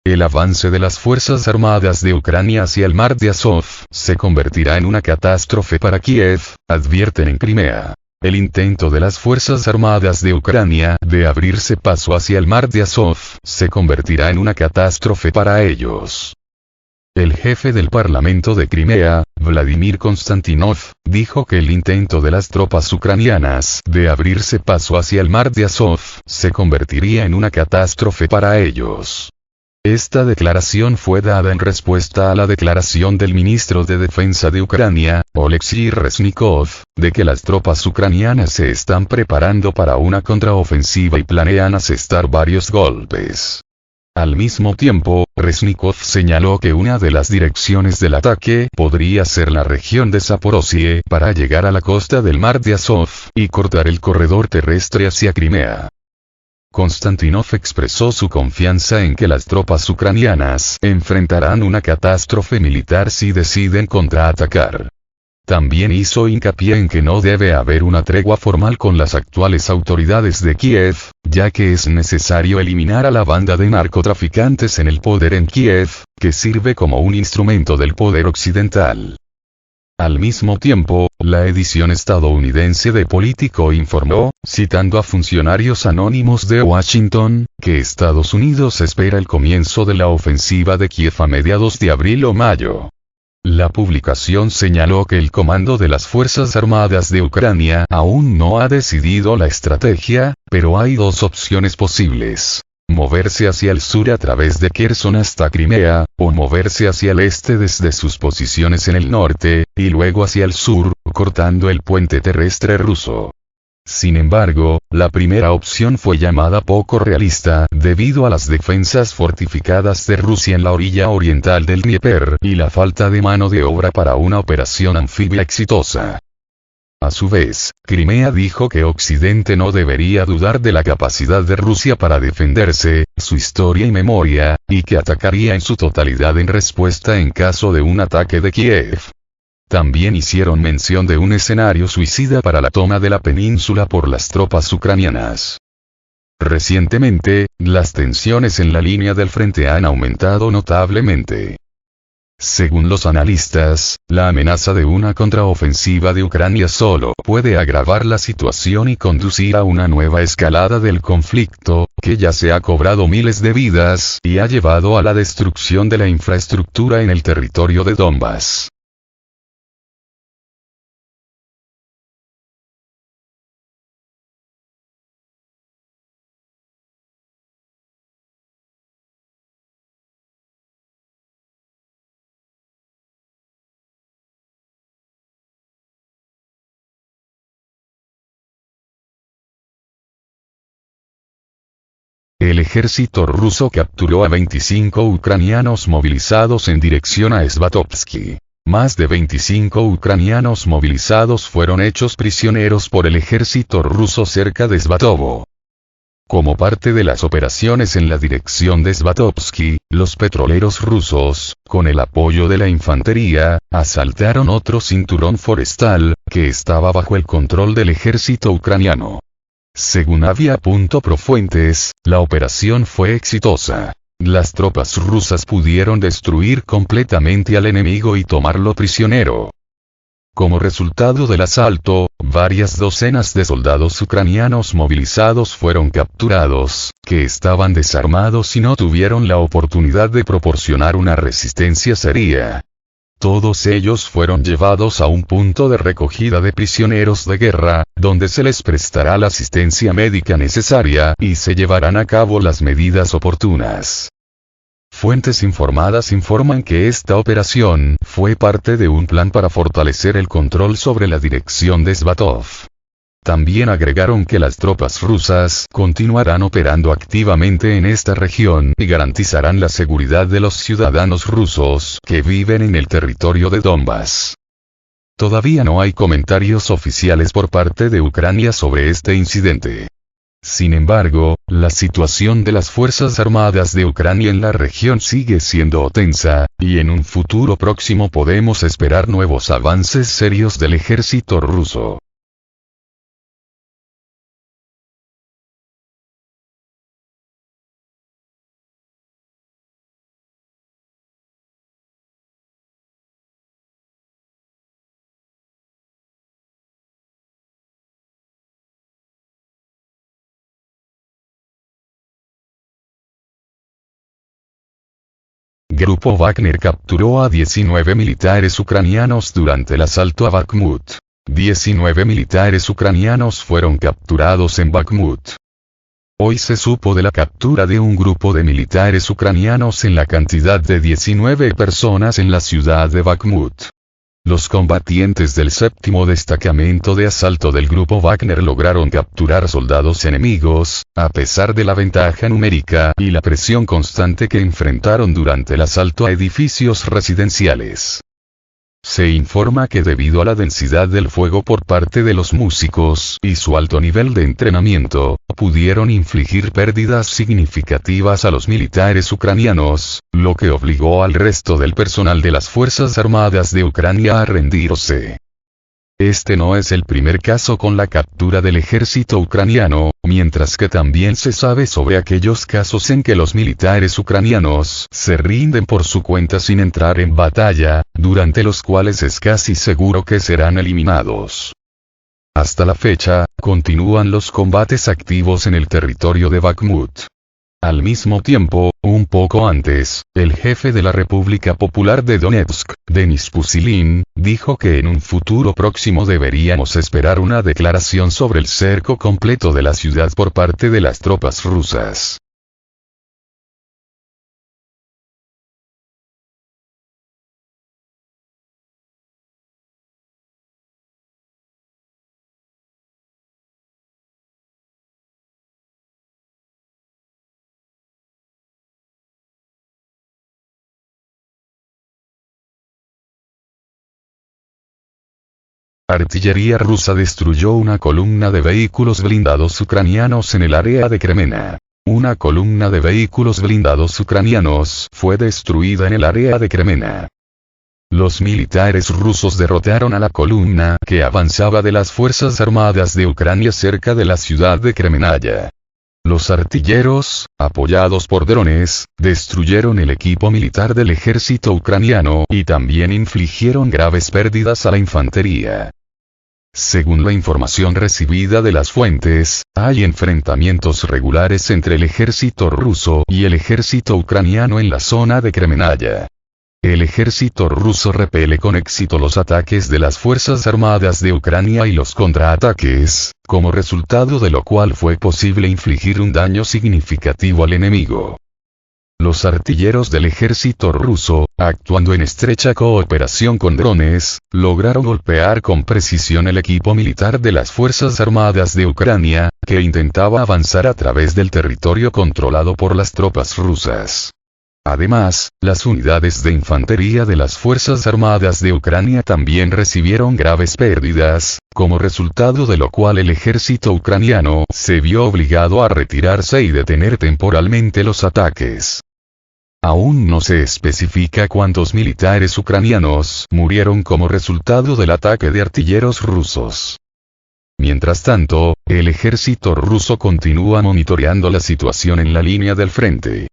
El avance de las Fuerzas Armadas de Ucrania hacia el mar de Azov se convertirá en una catástrofe para Kiev, advierten en Crimea. El intento de las Fuerzas Armadas de Ucrania de abrirse paso hacia el mar de Azov se convertirá en una catástrofe para ellos. El jefe del Parlamento de Crimea, Vladimir Konstantinov, dijo que el intento de las tropas ucranianas de abrirse paso hacia el mar de Azov se convertiría en una catástrofe para ellos. Esta declaración fue dada en respuesta a la declaración del ministro de Defensa de Ucrania, Oleksiy Reznikov, de que las tropas ucranianas se están preparando para una contraofensiva y planean asestar varios golpes. Al mismo tiempo, Reznikov señaló que una de las direcciones del ataque podría ser la región de Zaporozhye para llegar a la costa del mar de Azov y cortar el corredor terrestre hacia Crimea. Konstantinov expresó su confianza en que las tropas ucranianas enfrentarán una catástrofe militar si deciden contraatacar. También hizo hincapié en que no debe haber una tregua formal con las actuales autoridades de Kiev, ya que es necesario eliminar a la banda de narcotraficantes en el poder en Kiev, que sirve como un instrumento del poder occidental. Al mismo tiempo, la edición estadounidense de Politico informó, citando a funcionarios anónimos de Washington, que Estados Unidos espera el comienzo de la ofensiva de Kiev a mediados de abril o mayo. La publicación señaló que el comando de las Fuerzas Armadas de Ucrania aún no ha decidido la estrategia, pero hay dos opciones posibles. Moverse hacia el sur a través de Kherson hasta Crimea, o moverse hacia el este desde sus posiciones en el norte, y luego hacia el sur, cortando el puente terrestre ruso. Sin embargo, la primera opción fue llamada poco realista debido a las defensas fortificadas de Rusia en la orilla oriental del Dnieper y la falta de mano de obra para una operación anfibia exitosa. A su vez, Crimea dijo que Occidente no debería dudar de la capacidad de Rusia para defenderse, su historia y memoria, y que atacaría en su totalidad en respuesta en caso de un ataque de Kiev. También hicieron mención de un escenario suicida para la toma de la península por las tropas ucranianas. Recientemente, las tensiones en la línea del frente han aumentado notablemente. Según los analistas, la amenaza de una contraofensiva de Ucrania solo puede agravar la situación y conducir a una nueva escalada del conflicto, que ya se ha cobrado miles de vidas y ha llevado a la destrucción de la infraestructura en el territorio de Donbas. El ejército ruso capturó a 25 ucranianos movilizados en dirección a Svatovsky. Más de 25 ucranianos movilizados fueron hechos prisioneros por el ejército ruso cerca de Svatovo. Como parte de las operaciones en la dirección de Svatovsky, los petroleros rusos, con el apoyo de la infantería, asaltaron otro cinturón forestal, que estaba bajo el control del ejército ucraniano. Según Avia.pro Fuentes, la operación fue exitosa. Las tropas rusas pudieron destruir completamente al enemigo y tomarlo prisionero. Como resultado del asalto, varias docenas de soldados ucranianos movilizados fueron capturados, que estaban desarmados y no tuvieron la oportunidad de proporcionar una resistencia seria. Todos ellos fueron llevados a un punto de recogida de prisioneros de guerra, donde se les prestará la asistencia médica necesaria y se llevarán a cabo las medidas oportunas. Fuentes informadas informan que esta operación fue parte de un plan para fortalecer el control sobre la dirección de Svatov. También agregaron que las tropas rusas continuarán operando activamente en esta región y garantizarán la seguridad de los ciudadanos rusos que viven en el territorio de Donbas. Todavía no hay comentarios oficiales por parte de Ucrania sobre este incidente. Sin embargo, la situación de las Fuerzas Armadas de Ucrania en la región sigue siendo tensa, y en un futuro próximo podemos esperar nuevos avances serios del ejército ruso. Grupo Wagner capturó a 19 militares ucranianos durante el asalto a Bakhmut. 19 militares ucranianos fueron capturados en Bakhmut. Hoy se supo de la captura de un grupo de militares ucranianos en la cantidad de 19 personas en la ciudad de Bakhmut. Los combatientes del 7º destacamento de asalto del grupo Wagner lograron capturar soldados enemigos, a pesar de la ventaja numérica y la presión constante que enfrentaron durante el asalto a edificios residenciales. Se informa que debido a la densidad del fuego por parte de los músicos y su alto nivel de entrenamiento, pudieron infligir pérdidas significativas a los militares ucranianos, lo que obligó al resto del personal de las Fuerzas Armadas de Ucrania a rendirse. Este no es el primer caso con la captura del ejército ucraniano, mientras que también se sabe sobre aquellos casos en que los militares ucranianos se rinden por su cuenta sin entrar en batalla, durante los cuales es casi seguro que serán eliminados. Hasta la fecha, continúan los combates activos en el territorio de Bakhmut. Al mismo tiempo, un poco antes, el jefe de la República Popular de Donetsk, Denis Pushilin, dijo que en un futuro próximo deberíamos esperar una declaración sobre el cerco completo de la ciudad por parte de las tropas rusas. Artillería rusa destruyó una columna de vehículos blindados ucranianos en el área de Kremena. Una columna de vehículos blindados ucranianos fue destruida en el área de Kremena. Los militares rusos derrotaron a la columna que avanzaba de las Fuerzas Armadas de Ucrania cerca de la ciudad de Kremenaya. Los artilleros, apoyados por drones, destruyeron el equipo militar del ejército ucraniano y también infligieron graves pérdidas a la infantería. Según la información recibida de las fuentes, hay enfrentamientos regulares entre el ejército ruso y el ejército ucraniano en la zona de Kremenaya. El ejército ruso repele con éxito los ataques de las Fuerzas Armadas de Ucrania y los contraataques, como resultado de lo cual fue posible infligir un daño significativo al enemigo. Los artilleros del ejército ruso, actuando en estrecha cooperación con drones, lograron golpear con precisión el equipo militar de las Fuerzas Armadas de Ucrania, que intentaba avanzar a través del territorio controlado por las tropas rusas. Además, las unidades de infantería de las Fuerzas Armadas de Ucrania también recibieron graves pérdidas, como resultado de lo cual el ejército ucraniano se vio obligado a retirarse y detener temporalmente los ataques. Aún no se especifica cuántos militares ucranianos murieron como resultado del ataque de artilleros rusos. Mientras tanto, el ejército ruso continúa monitoreando la situación en la línea del frente.